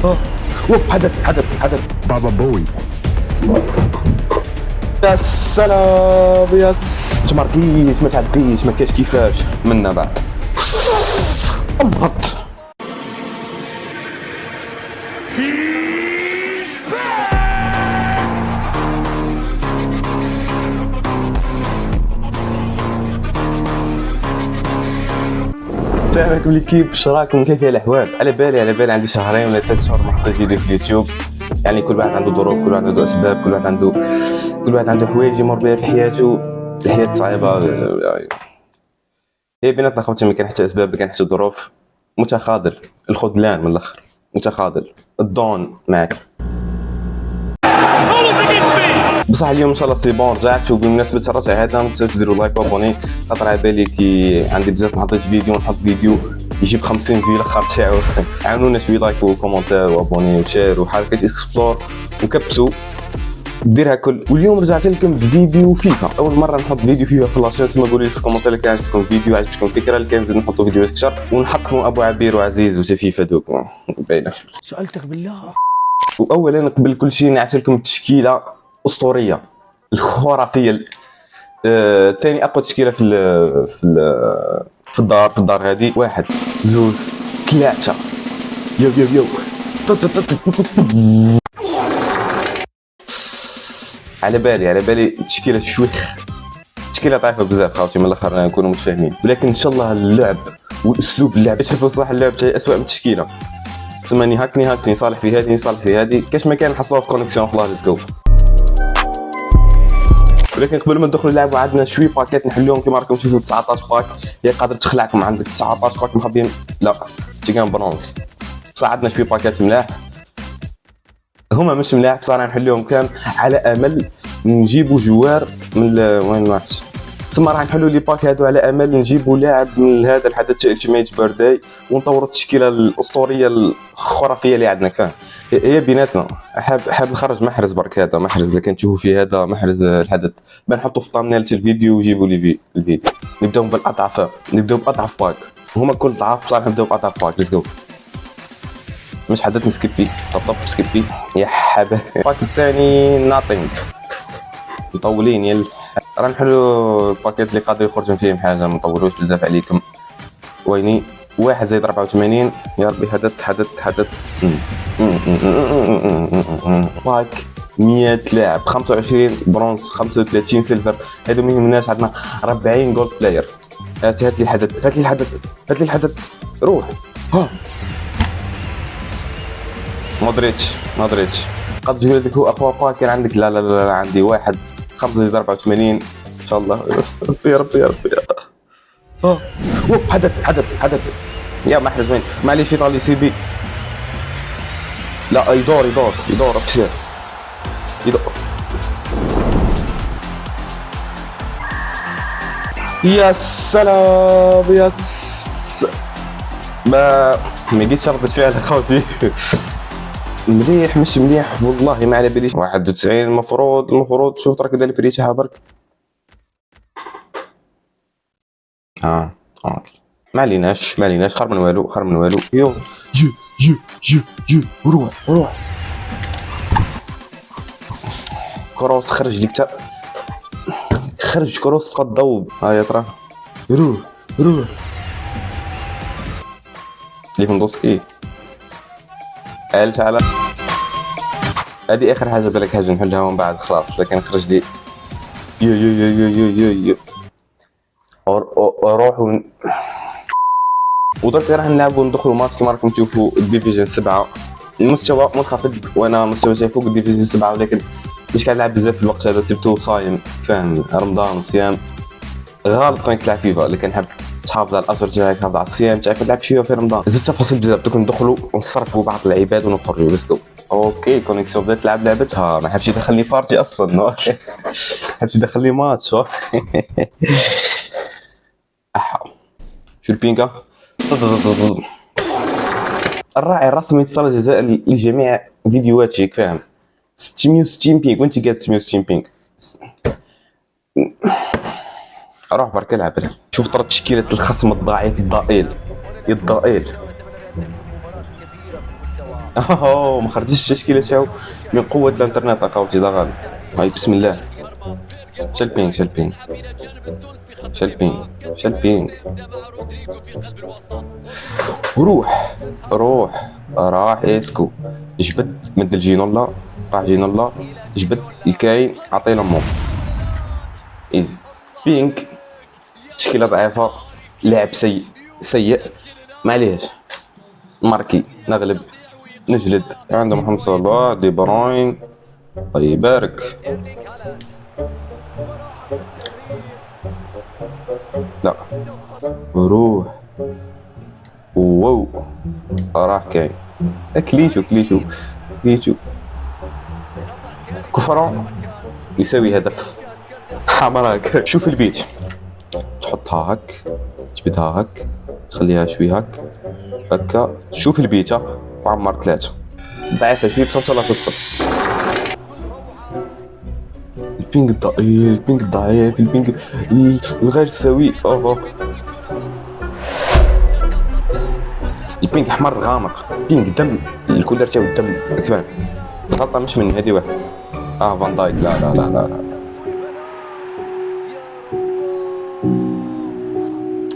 اه حدث بابا بوي. يا سلام يا تماركيش ما تعبيش ما كاش كيفاش منا بعد امهط. السلام عليكم ليكيب، واش راكم؟ كيف الاحوال؟ على بالي عندي شهرين ولا 3 شهور ما حطيت فيديو في اليوتيوب. يعني كل واحد عنده ظروف، كل واحد عنده اسباب، كل واحد عنده حوايج يمر بها في حياته. الحياه صعيبه، هي بيناتنا خوتي ما كان حتى اسباب، ما كان حتى ظروف. متخاذل الخذلان من الاخر، متخاذل الدون معك. بصح اليوم ان شاء الله سي بون رجعت. وبمناسبه الرجعه هذا ما تنساوش ديروا لايك وابوني، خاطر على بالي كي عندي بزاف ما حطيت فيديو نحط فيديو يجيب 50 فيو الاخر تاعو. عاونونا شويه لايك وكومونتير وابوني وشير وحركه اكسبلور وكبسوا ديرها كل. واليوم رجعت لكم بفيديو فيفا، اول مره نحط فيديو فيفا في لاشين. تما قولوا لي في الكومنتات اللي كان عجبكم الفيديو، عجبتكم الفكره اللي كان نزيد نحطوا فيديوهات اكثر ونحطوا ابو عبير وعزيز وتفيفا دوك باينه. سألتك بالله. واولا قبل كل شيء نعطي لكم التشكيله اسطوريه الخرافيه، ثاني اقوى تشكيله في الدار هذه. 1 2 3 يو على بالي التشكيله تشكيله طايفه بزاف خاوتي، من الاخر نكونوا متفاهمين. ولكن ان شاء الله اللعب والاسلوب اللعب تحبوا صح، اللعب تاعي اسوء من التشكيله. تسمى هاكني صالح في هذه صالح في هذه، كاش ما كان نحصلوها في كونيكسيون خلاص ليتس جو. ولكن قبل ما ندخلوا نلعبوا عندنا شويه باكات نحلوهم كما راكم تشوفوا. 19 باك هي قادر تخلعكم، عندك 19 باك مخبيين لا تيكان برونز. بصح عندنا شويه باكات ملاح، هما مش ملاح بصح راح نحلوهم كان على امل نجيبوا جوار من وين ماتش. تما راح نحلوا لي باك هادو على امل نجيبوا لاعب من هذا الحدث تاع التيميت بيرداي ونطوروا التشكيله الاسطوريه الخرافيه اللي عندنا. كان هي بيناتنا حاب نخرج محرز برك، هذا محرز اللي كنتشوفوا فيه، هذا محرز الحدث بنحطوا في طامنيل الفيديو وجيبوا لي الفيديو. نبداو بالاضعف، نبداو باضعف باك، هما كل ضعاف بصح نبداو باضعف باك. ليتس جو. مش حدث نسكيبي طب سكيبي يا حبايبي. الباك الثاني ناطينغ مطولين يل. راه نحلو الباكيت اللي قادر يخرج فيهم حاجه، ما نطولوش بزاف عليكم. ويني 1 زائد 84 يا ربي. حدث باك 100 لاعب، 25 برونز، 35 سيلفر. هادو ما يهمناش، عندنا 40 جولد بلاير. هات لي الحدث روح. ها مودريتش قد تقول لك هو اقوى باك كان عندك. لا عندي 1 5 زائد 84 ان شاء الله. يا ربي حدث يا محرز وين؟ معليش ايطالي سي بي. لا يدور ابشر يدور. يا سلام ما جيتش ردت فعل خوتي. مليح مش مليح والله ما على باليش. 91 المفروض شوف ترى كذا اللي بريتها برك. ما عليناش خير من والو. يو روح كروس، خرج ديك خرج كروس تفضوا. يا ترى روح ليفاندوسكي. قالت على هذه اخر حاجه بالك حاجه نحلها ومن بعد خلاص. لكن خرج لي يو روحوا. ودرك راح نلعبوا ندخلوا ماتش كما راكم تشوفوا الديفيجن 7. المستوى منخفض وانا مستوى جاي فوق الديفيجن 7، ولكن مش كنلعب بزاف في الوقت هذا، سيرتو صايم فاهم، رمضان وصيام. غالط كنت تلعب فيفا، لكن حاب تحافظ على الاجر تاعك، تحافظ على الصيام تاعك، تلعب فيفا في رمضان. زيد تفاصيل بزاف دوك ندخلوا ونصرفوا بعض العباد ونخرجوا. ليتس جو. اوكي كونيكسيون بدات تلعب لعبتها، ما حبش يدخلني بارتي اصلا. حبش يدخلني ماتش. شو البينكا. الراعي الرسمي اتصال جزاء لجميع فيديوهاتك فاهم. 660 بينك وانت قاعد 660 بينك. روح برك العب. شوف ترى تشكيله الخصم الضعيف الضئيل اوه ما خرجتش التشكيله تاعو من قوه الانترنت اخوتي دغال. هاي بسم الله. شال بينج. روح راح اسكو جبد مد الجينولا، راح جينولا جبد الكاين عطيه لامو ايزي. بينج تشكيله ضعيفه، لاعب سيء معليش. ماركي نغلب نجلد عنده محمد صلاح دي بروين الله يبارك. لا روح واو راح كاين كليتو كفران يساوي هدف حمراك. شوف البيت تحطها هك، تجبدها هك، تخليها شوي هك هكا. شوف البيتا وعمر 3 ضعيفة شوي بس ان شاء الله تدخل. البينج ضعيف البينج الغير سوي. البينج احمر غامق، بينج دم الكولر تاعو دم كمان. غلطة مش من هذه واحد. فان دايك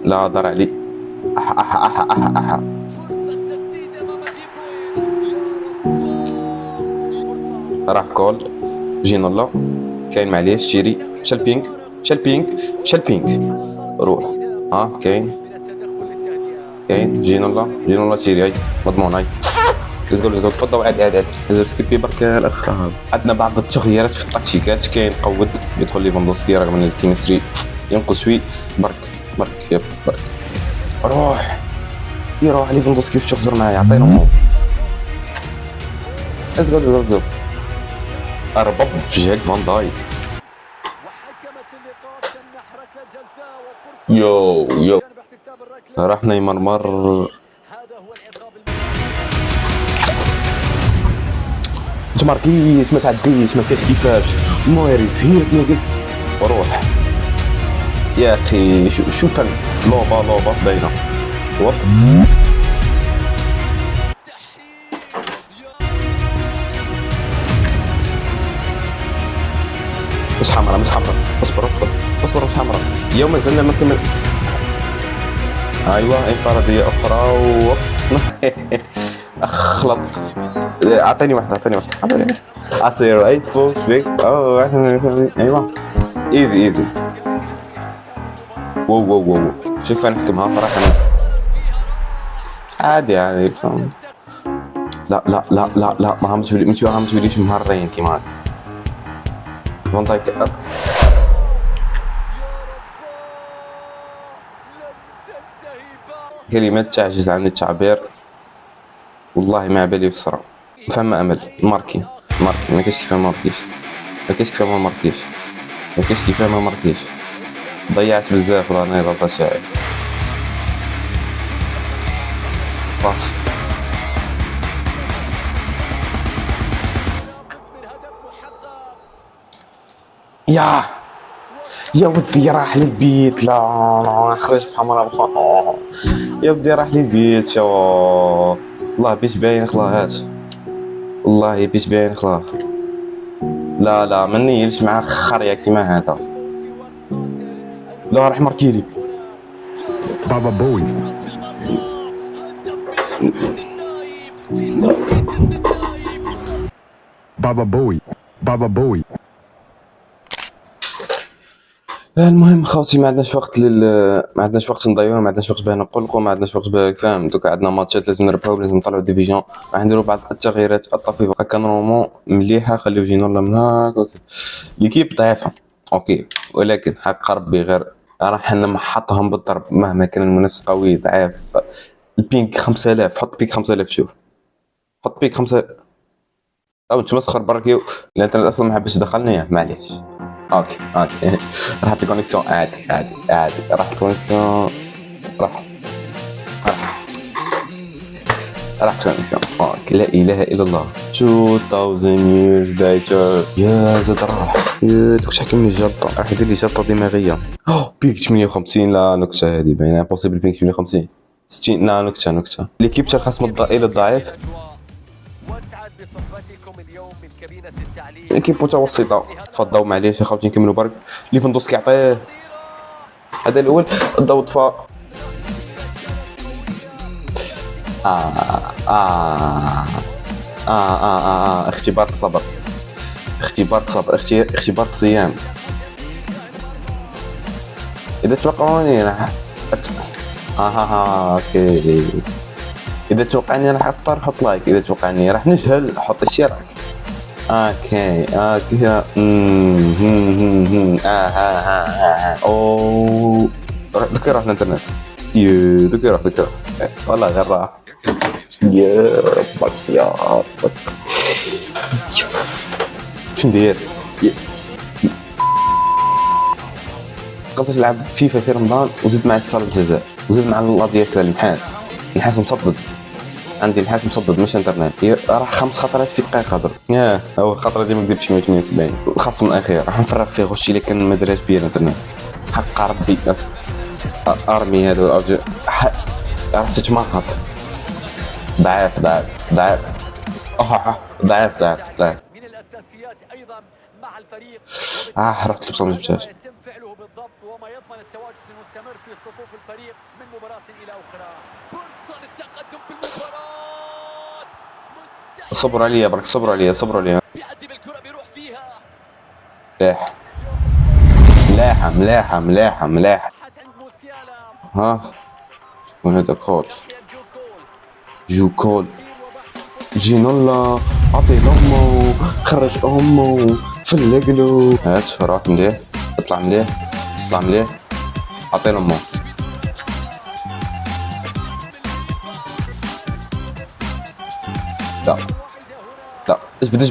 لا دار علي. راح كول جينولا كاين معليش شيري. شال بينج روح. كاين جينولا تيري. هاي مضمون. هاي ليتس تفضل. عاد سكيبي برك الاخ. عندنا بعض التغييرات في التكتيكات. كاين قود يدخل ليفاندوفسكي رغم ان الكيمستري ينقص شوي. برك روح يروح ليفاندوفسكي واش تخزر معايا عطينا مو. ليتس اربط في جهه فان دايك. يو راح نيمار تماركيش ما تعديش ما كاش كيفاش موريس هي ناقص. روح يا اخي شوف لوبا باينه. مش حمراء اصبر مش حمراء. يوم زلنا ما كمل. ايوه انفراديه اخرى اخلط. اعطيني واحده عصير اي بوش فيك. ايوه ايزي واو شوف انا نحكمها صراحه عادي يعني. لا ما همش وليش مهرين كيما هكا. فان دايك كلمات تعجز عن التعبير. والله ما بالي يفسر. فما امل. ماركي ما كاش كيف ما ماركيش. ضيعت بزاف راني غلطه تاعي. باص يا ودي راح للبيت. لا خرج بحمراء يا ودي راح للبيت. والله بيش باين خلاهات. لا ما نيلش مع خريه كيما هذا. لا راح ماركيلي بابا بوي. المهم خوتي ما عندناش وقت نضيعوه. ما عندناش وقت باه نقول لكم. ما عندناش وقت باه فاهم. دوك عندنا ماتشات لازم نربحو، لازم نطلعوا الديفيزيون. راح نديروا بعض التغييرات الطفيفه هكا نورمال مليحه. خليو جينولا من هاك. ليكيب ضعيفه اوكي، ولكن حق ربي غير راح نحطهم بالضرب مهما كان المنافس قوي ضعيف. البينك 5000. حط بيك 5000. شوف حط بيك 5 او تمسخر برك. الانترنت اصلا ما حبش يدخلني معليش. اوكي راحت الكونيكسيون عادي راحت الكونيكسيون. راحت الكونيكسيون. اوكي لا اله الا الله. 2000 years later يا زاد راح. يا دوك شحال من جلطه راح يدير لي جلطه دماغيه. بيك 58. لا نكته هذه باينه امبوسيبل. بيك 58 60. لا نكته ليكيب تاع الخصم الضئيل الضعيف سعد بصحبتكم اليوم من كابينة التعليم. ايكيب متوسطه، تفضلوا معليش اخوتي نكملوا برك. ليفاندوسكي يعطيه هذا الاول، الضوء طفى. اختبار الصبر، اختبار الصبر، اختبار الصيام. اذا توقعوني راح اوكي. اذا توقعني راح افطر حط لايك، اذا توقعني راح نجهل حط اشتراك. اوكي اوه ذكر راح الانترنت. ذكر والله غير راح. يا ربك شو ندير؟ قلت نلعب فيفا في رمضان وزدت مع اتصال الجزائر وزدت مع القضية النحاس مصدد. عندي نحاس مصدد مش انترنت. راح 5 خطرات في دقيقه هضر. هو الخطره دي ما كذبش 178. الخصم الاخير راح نفرغ فيه غشي اللي كان ما دراش بيا الانترنت. حق ربي ارمي هذا راح تتمهط. ضعيف من الأساسيات أيضا مع الفريق. رحت لبصة ما جبتهاش. يتم فعله بالضبط وما يضمن التواجد المستمر في صفوف الفريق من مباراة إلى أخرى. فرصة للتقدم في المباراة. صبروا عليا برك، صبروا عليا. بيعدي بالكرة بيروح فيها. ملاحة. حتى عند موسيالا. ها شكون هذا؟ كول يحيى جو كول جينولا عطي لامو، خرج امو، فلقلو. هات راك مليح، اطلع مليح عطي لامو. لا اجبد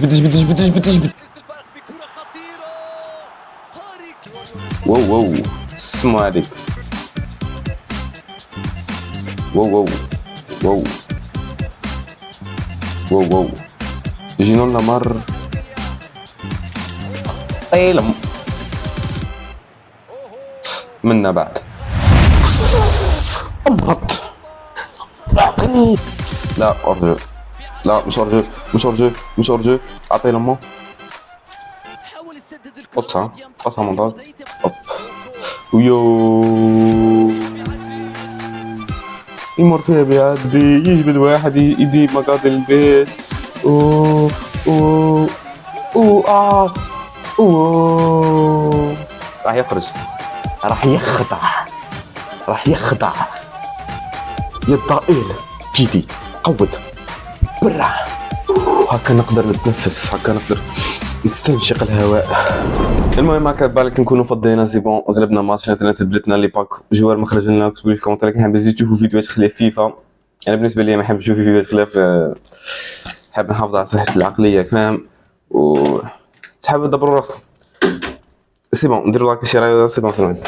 بكرة خطيرة. واو اسمو هذيك. واو جينولا مر طيلم منا بعد امهط. لا ارجو، لا مش ارجو اعطي لامو. قصها منطاد. ويو يمر فيها بيعدي، يجبد واحد يدي مقاضي البيت. راح يخرج، راح يخضع يا الضئيل. جيدي قوت برا، هكا نقدر نتنفس، هكا نقدر نستنشق الهواء. المهم هكا بالك نكونوا فضينا سي بون، غلبنا ماتش الانترنت بلتنا لي باك جوار ما خرج لنا. كتبوا لي في الكومنتات كان حابين تشوفوا فيديوهات خلاف فيفا. انا بالنسبه لي ما حابب نشوف فيديوهات خلاف، حاب نحافظ على صحتي العقليه فاهم. و تحاولوا تدبروا راسكم. سي بون نديروا لايك شي راي. سي بون.